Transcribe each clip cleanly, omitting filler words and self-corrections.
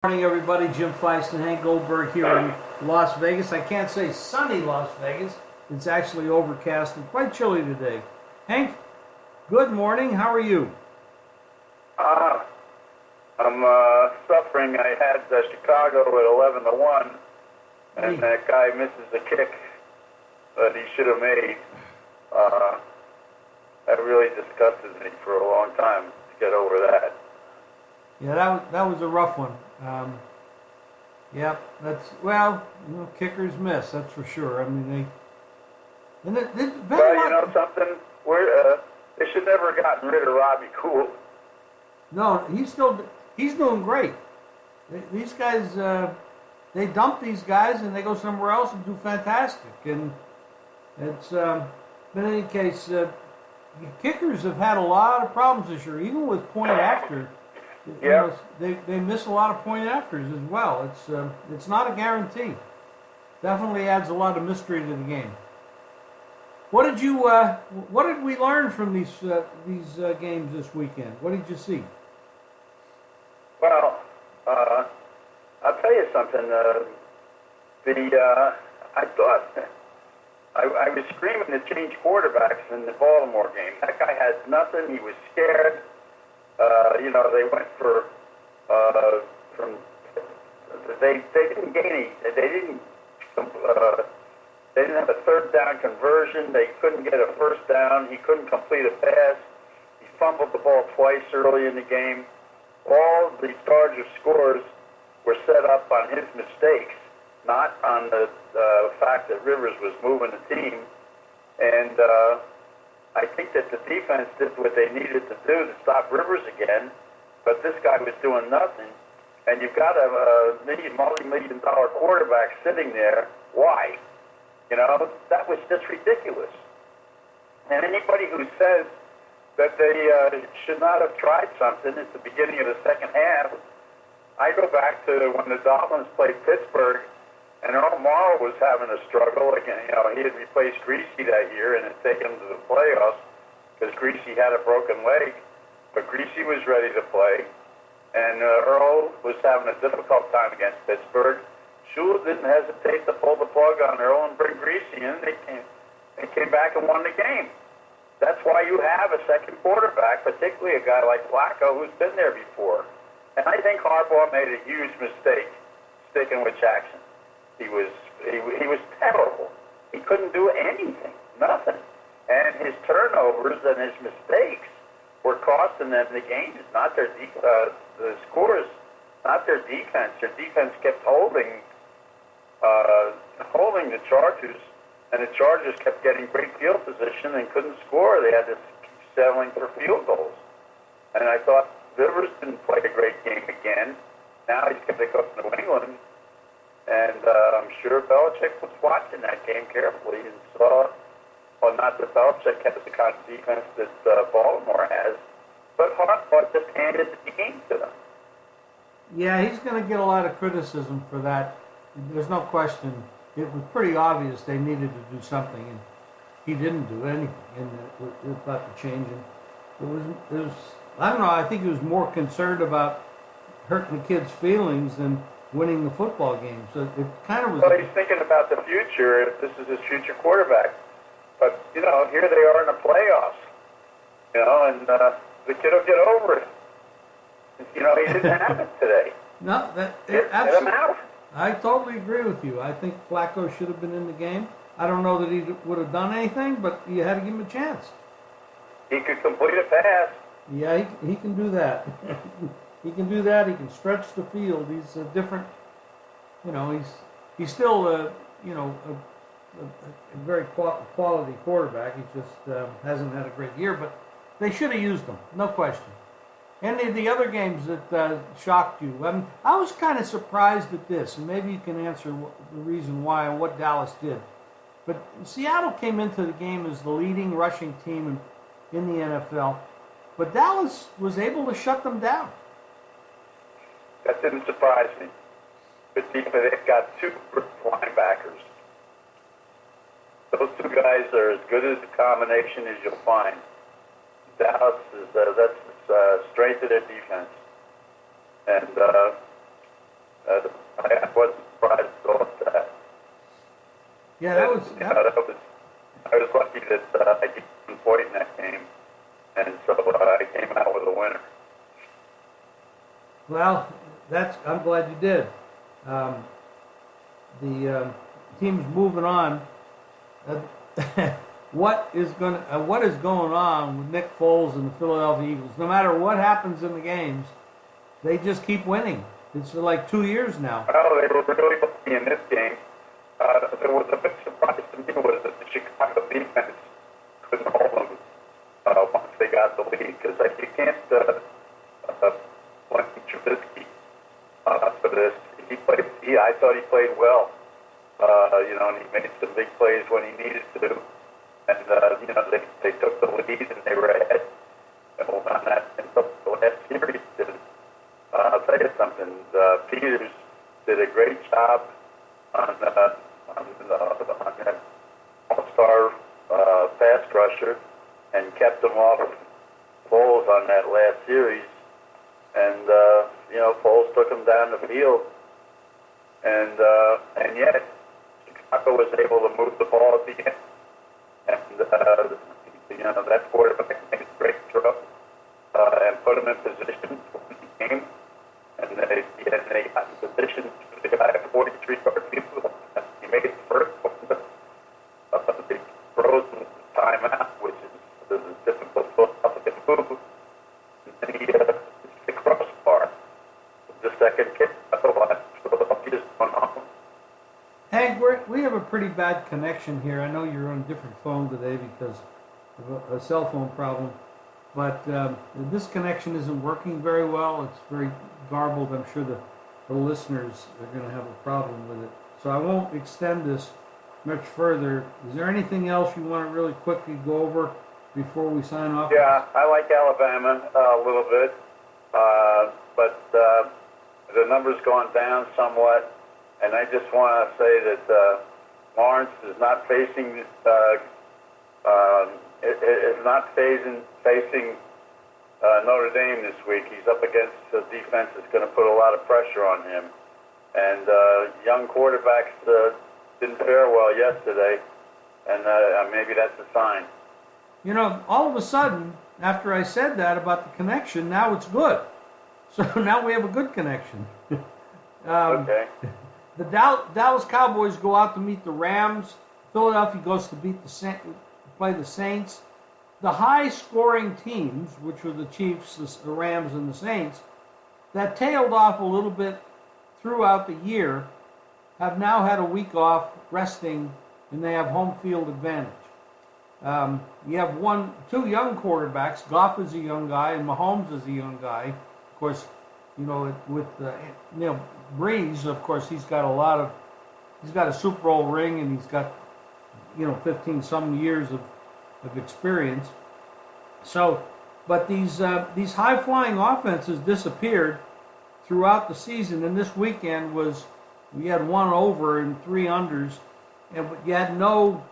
Morning, everybody. Jim Feist and Hank Goldberg here in Las Vegas. I can't say sunny Las Vegas. It's actually overcast and quite chilly today. Hank, good morning. How are you? I'm suffering. I had Chicago at 11-1, and that guy misses a kick that he should have made. That really disgusted me for a long time to get over that. Yeah, that was a rough one. Kickers miss, that's for sure. I mean, Something? They should never have gotten rid of Robbie Gould. No, he's doing great. These guys, they dump these guys and they go somewhere else and do fantastic. And it's, but in any case, kickers have had a lot of problems this year, even with point after. Yeah. They miss a lot of point afters as well. It's not a guarantee. Definitely adds a lot of mystery to the game. What did we learn from these games this weekend? What did you see? Well, I'll tell you something. I thought I was screaming to change quarterbacks in the Baltimore game. That guy had nothing. He was scared. They went for they didn't gain any. They didn't have a third down conversion. They couldn't get a first down. He couldn't complete a pass. He fumbled the ball twice early in the game. All the Chargers scores were set up on his mistakes, not on the fact that Rivers was moving the team. And I think that the defense did what they needed to do to stop Rivers again, but this guy was doing nothing. And you've got a multi-million-dollar quarterback sitting there. Why? That was just ridiculous. And anybody who says that they should not have tried something at the beginning of the second half, I go back to when the Dolphins played Pittsburgh, and Earl Morrall was having a struggle. Again, he had replaced Greasy that year and had taken him to the playoffs because Greasy had a broken leg, but Greasy was ready to play. And Earl was having a difficult time against Pittsburgh. Shula didn't hesitate to pull the plug on Earl and bring Greasy in. They came back and won the game. That's why you have a second quarterback, particularly a guy like Flacco who's been there before. And I think Harbaugh made a huge mistake sticking with Jackson. He was terrible. He couldn't do anything, nothing. And his turnovers and his mistakes were costing them the games, not their the scores, not their defense. Their defense kept holding the Chargers, and the Chargers kept getting great field position and couldn't score. They had to keep settling for field goals. And I thought Rivers didn't play a great game again. Now he's going to go to New England. And I'm sure Belichick was watching that game carefully and saw, well, not that Belichick has the kind of defense that Baltimore has, but Harbaugh just handed the game to them. Yeah, he's going to get a lot of criticism for that. There's no question. It was pretty obvious they needed to do something, and he didn't do anything about the change. And it was I don't know. I think he was more concerned about hurting the kids' feelings than winning the football game. So it kind of was. Well, he's thinking about the future. If this is his future quarterback, but here they are in the playoffs. And the kid will get over it. He didn't have it today. No, Get him out. I totally agree with you. I think Flacco should have been in the game. I don't know that he would have done anything, but you had to give him a chance. He could complete a pass. Yeah, he can do that. He can do that. He can stretch the field. He's a different, he's still a very quality quarterback. He just hasn't had a great year, but they should have used him, no question. Any of the other games that shocked you? I was kind of surprised at this, and maybe you can answer the reason why and what Dallas did. But Seattle came into the game as the leading rushing team in the NFL, but Dallas was able to shut them down. That didn't surprise me. But they've got two linebackers. Those two guys are as good as a combination as you'll find. Dallas is that's the strength of their defense, and Yeah, that was. I was lucky that I did 1 point in that game, and so I came out with a winner. Well, I'm glad you did. The team's moving on. What is going on with Nick Foles and the Philadelphia Eagles? No matter what happens in the games, they just keep winning. It's like 2 years now. Well, they were really lucky in this game. There was a big surprise to me was that the Chicago defense couldn't hold them once they got the lead, because you can't blame Trubisky for this. I thought he played well. And he made some big plays when he needed to. And they took the lead and they were ahead. And on that, and the last series did. I'll tell you something. Peters did a great job on that all-star pass rusher and kept them off Foles on that last series. And Foles took him down the field, and yet Chicago was able to move the ball at the end. And that quarterback made a great throw and put him in position for the game. And they got in position. They got a 43-yard field goal. He made it first. They froze the timeout, which is a difficult move. And he hit the crossbar. The second kick. Otherwise, Philadelphia's going home. Hank, we have a pretty bad connection here. I know you're on a different phone today because of a cell phone problem, but this connection isn't working very well. It's very garbled. I'm sure the listeners are going to have a problem with it. So I won't extend this much further. Is there anything else you want to really quickly go over before we sign off? Yeah, I like Alabama a little bit, but the number's gone down somewhat. And I just want to say that Lawrence is not facing Notre Dame this week. He's up against a defense that's going to put a lot of pressure on him. And young quarterbacks didn't fare well yesterday, and maybe that's a sign. All of a sudden, after I said that about the connection, now it's good. So now we have a good connection. Okay. The Dallas Cowboys go out to meet the Rams. Philadelphia goes to play the Saints. The high-scoring teams, which were the Chiefs, the Rams, and the Saints, that tailed off a little bit throughout the year, have now had a week off resting, and they have home field advantage. You have two young quarterbacks. Goff is a young guy, and Mahomes is a young guy. Of course, with Breeze, of course, he's got a Super Bowl ring, and he's got 15 some years of experience. So, but these high flying offenses disappeared throughout the season, and this weekend we had 1 over and 3 unders, and you had none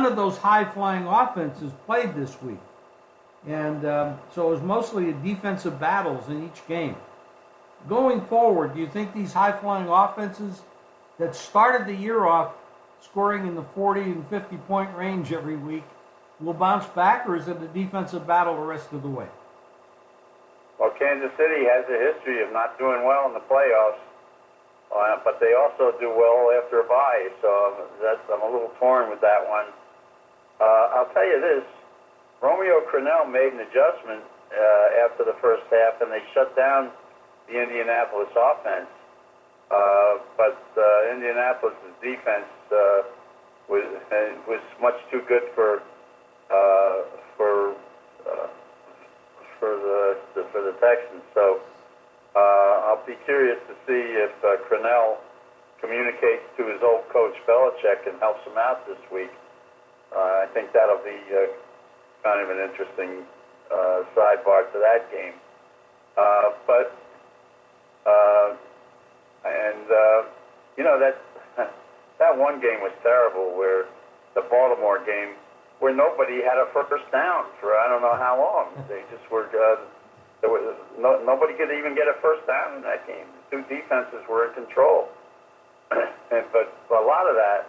of those high flying offenses played this week. And so it was mostly defensive battles in each game. Going forward, do you think these high-flying offenses that started the year off scoring in the 40 and 50-point range every week will bounce back, or is it a defensive battle the rest of the way? Well, Kansas City has a history of not doing well in the playoffs, but they also do well after a bye, so I'm a little torn with that one. I'll tell you this. Romeo Crennel made an adjustment after the first half, and they shut down the Indianapolis offense. But Indianapolis' defense was much too good for the Texans. So I'll be curious to see if Crennel communicates to his old coach Belichick and helps him out this week. I think that'll be kind of an interesting sidebar to that game. That one game was terrible, where the Baltimore game, where nobody had a first down for I don't know how long. They just were. Nobody could even get a first down in that game. The two defenses were in control, but a lot of that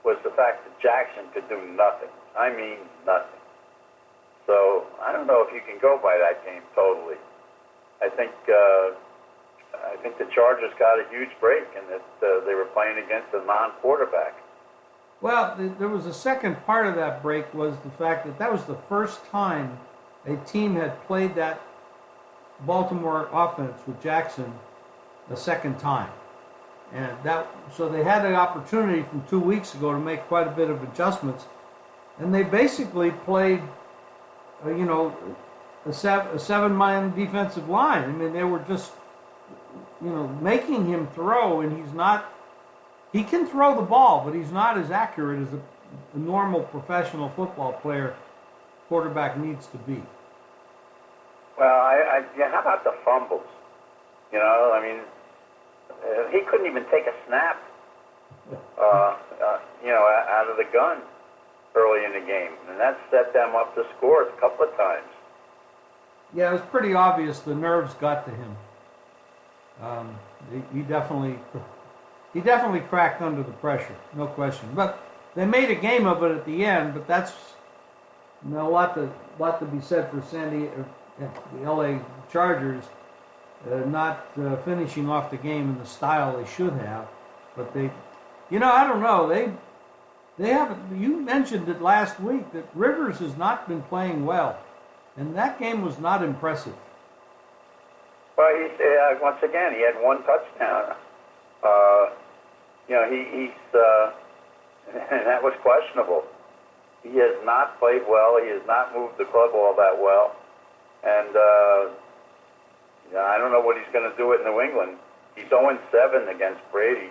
was the fact that Jackson could do nothing. I mean nothing. So I don't know if you can go by that game totally. I think the Chargers got a huge break, and that they were playing against a non-quarterback. Well, there was a second part of that break was the fact that was the first time a team had played that Baltimore offense with Jackson the second time. And so they had the opportunity from 2 weeks ago to make quite a bit of adjustments. And they basically played, a seven-man defensive line. I mean, they were just, making him throw, and he can throw the ball, but he's not as accurate as a normal professional football quarterback needs to be. Well, how about the fumbles? He couldn't even take a snap, out of the gun early in the game, and that set them up to score a couple of times. Yeah, it was pretty obvious the nerves got to him. He definitely cracked under the pressure, no question. But they made a game of it at the end. But that's a lot to be said for the LA Chargers not finishing off the game in the style they should have. But they, I don't know. They haven't. You mentioned it last week that Rivers has not been playing well, and that game was not impressive. Well, once again, he had one touchdown. And that was questionable. He has not played well. He has not moved the club all that well. And I don't know what he's going to do at New England. He's 0-7 against Brady.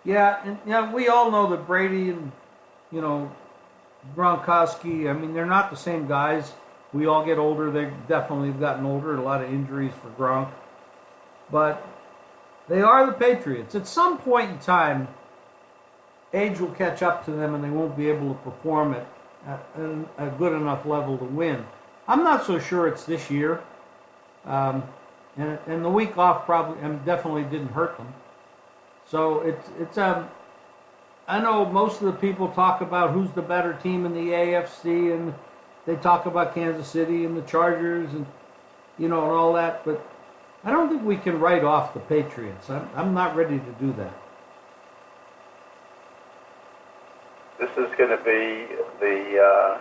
Yeah, and we all know that Brady and, Gronkowski, I mean, they're not the same guys. We all get older. They've definitely gotten older. A lot of injuries for Gronk. But they are the Patriots. At some point in time, age will catch up to them and they won't be able to perform at a good enough level to win. I'm not so sure it's this year. And the week off definitely didn't hurt them. So I know most of the people talk about who's the better team in the AFC, and they talk about Kansas City and the Chargers and and all that, but I don't think we can write off the Patriots. I'm not ready to do that. This is going to be the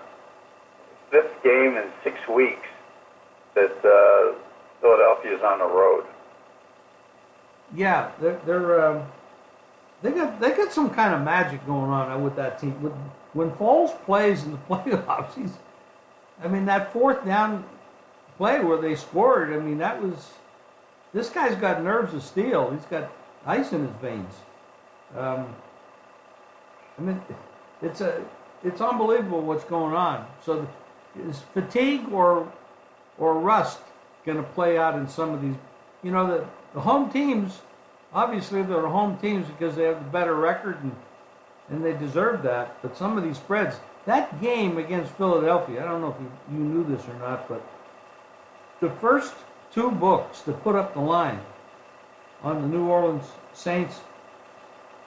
fifth game in 6 weeks that Philadelphia's on the road. Yeah, they got some kind of magic going on with that team. When Foles plays in the playoffs, that fourth down play where they scored, this guy's got nerves of steel. He's got ice in his veins. It's unbelievable what's going on. So is fatigue or rust going to play out in some of these? The home teams, obviously they're home teams because they have the better record and they deserve that. But some of these spreads, that game against Philadelphia, I don't know if you knew this or not, but the first two books to put up the line on the New Orleans Saints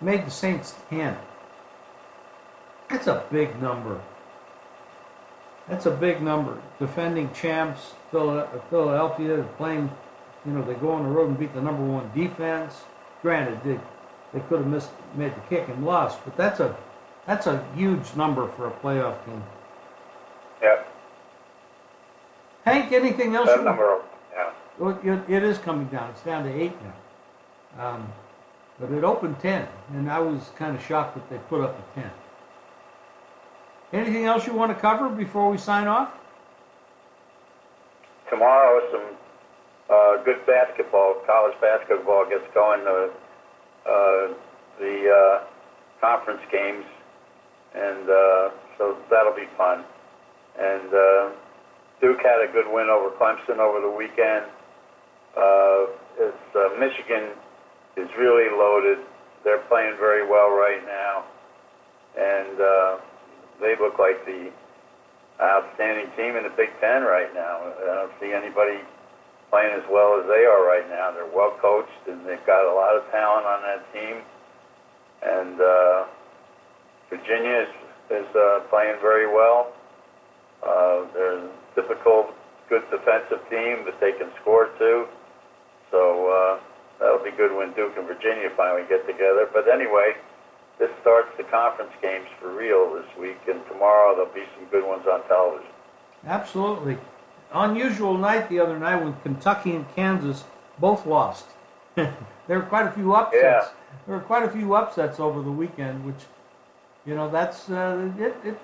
made the Saints 10. That's a big number. Defending champs, Philadelphia, playing, they go on the road and beat the number one defense. Granted, they could have made the kick and lost, but that's a huge number for a playoff game. Yeah. Hank, anything else? That number, yeah. Well, it is coming down. It's down to 8 now. But it opened 10, and I was kind of shocked that they put up a 10. Anything else you want to cover before we sign off? Tomorrow, some good basketball, college basketball gets going. The conference games, and so that'll be fun. And Duke had a good win over Clemson over the weekend. Michigan is really loaded. They're playing very well right now, and they look like the outstanding team in the Big Ten right now. I don't see anybody playing as well as they are right now. They're well coached, and they've got a lot of talent on that team. And Virginia is playing very well. They're a typical good defensive team, but they can score too. So that'll be good when Duke and Virginia finally get together. But anyway, this starts the conference games for real this week, and tomorrow there'll be some good ones on television. Absolutely. Unusual night the other night when Kentucky and Kansas both lost. There were quite a few upsets. Yeah. There were quite a few upsets over the weekend, which, that's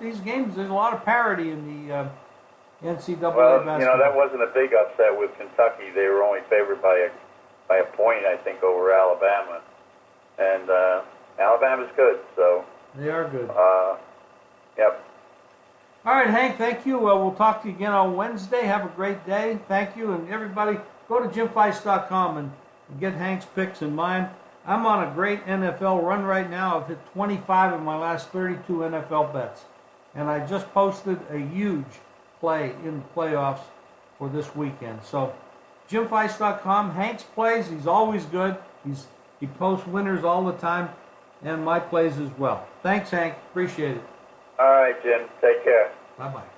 these games. There's a lot of parity in the NCAA Well, basketball. that wasn't a big upset with Kentucky. They were only favored by a point, I think, over Alabama. And Alabama's good, so. They are good. Yep. All right, Hank, thank you. We'll talk to you again on Wednesday. Have a great day. Thank you. And everybody, go to jimfeist.com and get Hank's picks and mine. I'm on a great NFL run right now. I've hit 25 of my last 32 NFL bets. And I just posted a huge play in the playoffs for this weekend. So, jimfeist.com. Hank's plays, he's always good. He posts winners all the time, and my plays as well. Thanks, Hank. Appreciate it. All right, Jim. Take care. Bye-bye.